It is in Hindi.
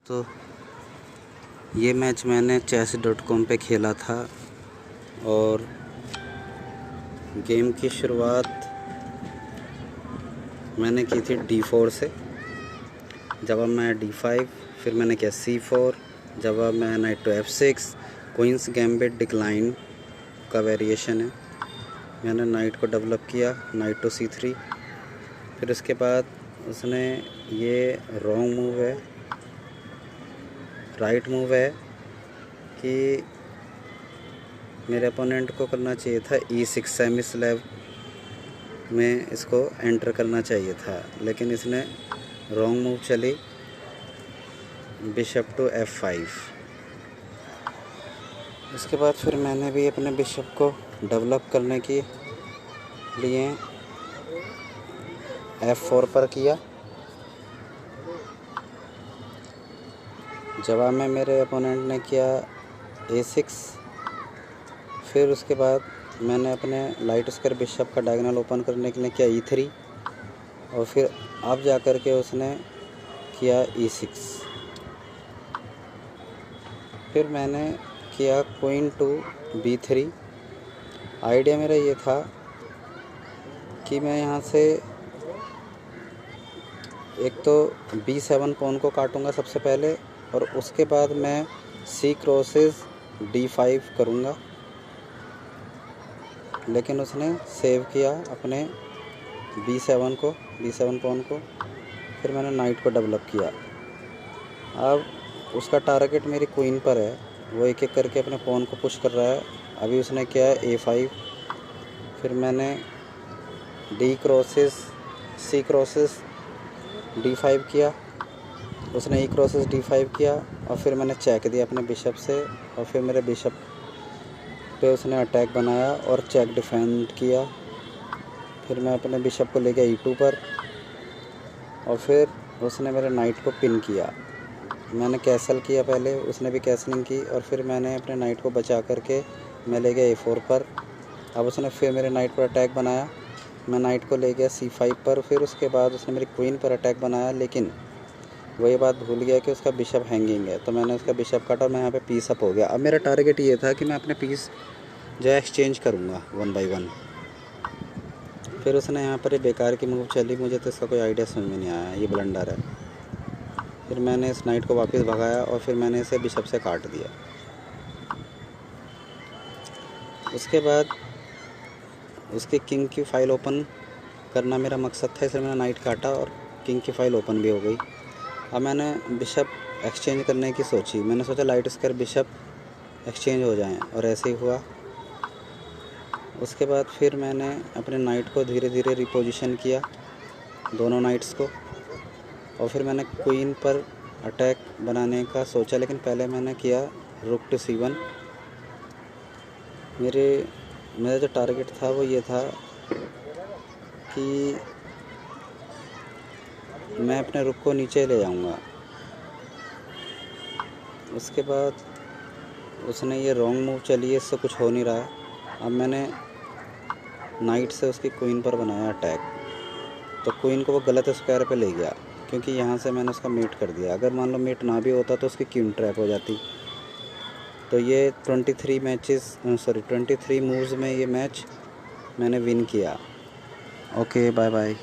तो ये मैच मैंने chess.com पे खेला था और गेम की शुरुआत मैंने की थी D4 से। जब मैं D5, फिर मैंने किया C4, जब मैं knight to F6, queen's gambit decline का वेरिएशन है, मैंने नाइट को डेवलप किया, नाइट टू C3। फिर उसके बाद उसने ये रॉन्ग मूव है, राइट मूव है कि मेरे अपोनेंट को करना चाहिए था E6 सेमी स्लैब में इसको एंटर करना चाहिए था, लेकिन इसने रॉन्ग मूव चली बिशप टू F5। इसके बाद फिर मैंने भी अपने बिशप को डेवलप करने के लिए F4 पर किया। जवाब में मेरे अपोनेंट ने किया A6। फिर उसके बाद मैंने अपने लाइट स्क्वायर बिशप का डायगोनल ओपन करने के लिए किया E3 और फिर अब जाकर के उसने किया E6। फिर मैंने किया क्वीन टू B3। आइडिया मेरा ये था कि मैं यहाँ से एक तो B7 पॉन को काटूंगा सबसे पहले और उसके बाद मैं C क्रॉसेस D5 करूँगा, लेकिन उसने सेव किया अपने B7 पॉन को। फिर मैंने नाइट को डेवलप किया। अब उसका टारगेट मेरी क्वीन पर है, वो एक एक करके अपने पॉन को पुश कर रहा है। अभी उसने किया A5, फिर मैंने D crosses C crosses D5 किया, उसने E क्रॉसेस D5 किया और फिर मैंने चेक दिया अपने बिशप से और फिर मेरे बिशप पे उसने अटैक बनाया और चेक डिफेंड किया। फिर मैं अपने बिशप को ले गया E2 पर और फिर उसने मेरे नाइट को पिन किया। मैंने कैसल किया पहले, उसने भी कैसलिंग की और फिर मैंने अपने नाइट को बचा करके मैं ले गया A4 पर। अब उसने फिर मेरे नाइट पर अटैक बनाया, मैं नाइट को ले गया C5 पर। फिर उसके बाद उसने मेरी क्वीन पर अटैक बनाया, लेकिन वो ये बात भूल गया कि उसका बिशप हैंगिंग है, तो मैंने उसका बिशप काटा और मैं यहाँ पे पीस अप हो गया। अब मेरा टारगेट ये था कि मैं अपने पीस जो है एक्सचेंज करूँगा 1 बाई 1। फिर उसने यहाँ पर ये बेकार की मूव चली, मुझे तो इसका कोई आइडिया समझ में नहीं आया, ये ब्लंडर है। फिर मैंने इस नाइट को वापस भगाया और फिर मैंने इसे बिशप से काट दिया। उसके बाद उसके किंग की फ़ाइल ओपन करना मेरा मकसद था, इसलिए मैंने नाइट काटा और किंग की फ़ाइल ओपन भी हो गई। अब मैंने बिशप एक्सचेंज करने की सोची, मैंने सोचा लाइट स्क्वायर बिशप एक्सचेंज हो जाएं और ऐसे ही हुआ। उसके बाद फिर मैंने अपने नाइट को धीरे धीरे रिपोजिशन किया, दोनों नाइट्स को, और फिर मैंने क्वीन पर अटैक बनाने का सोचा, लेकिन पहले मैंने किया रुक टू C1। मेरा जो टारगेट था वो ये था कि मैं अपने रुक को नीचे ले जाऊंगा। उसके बाद उसने ये रॉन्ग मूव चली है, इससे कुछ हो नहीं रहा। अब मैंने नाइट से उसकी क्वीन पर बनाया अटैक, तो क्वीन को वो गलत स्क्वायर पे ले गया क्योंकि यहाँ से मैंने उसका मेट कर दिया। अगर मान लो मेट ना भी होता तो उसकी क्वीन ट्रैप हो जाती। तो ये 23 मूव्स में ये मैच मैंने विन किया। Okay, bye bye.